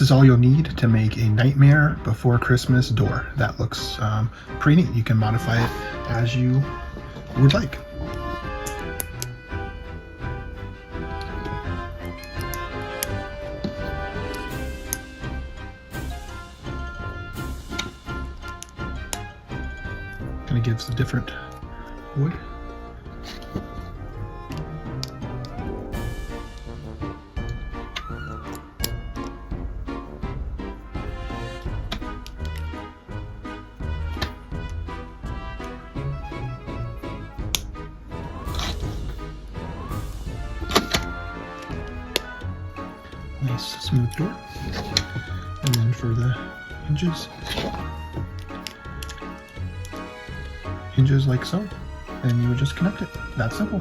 This is all you'll need to make a Nightmare Before Christmas door. That looks pretty neat. You can modify it as you would like. Kind of gives a different wood. Nice smooth door. And then for the hinges like so, and you would just connect it. That simple.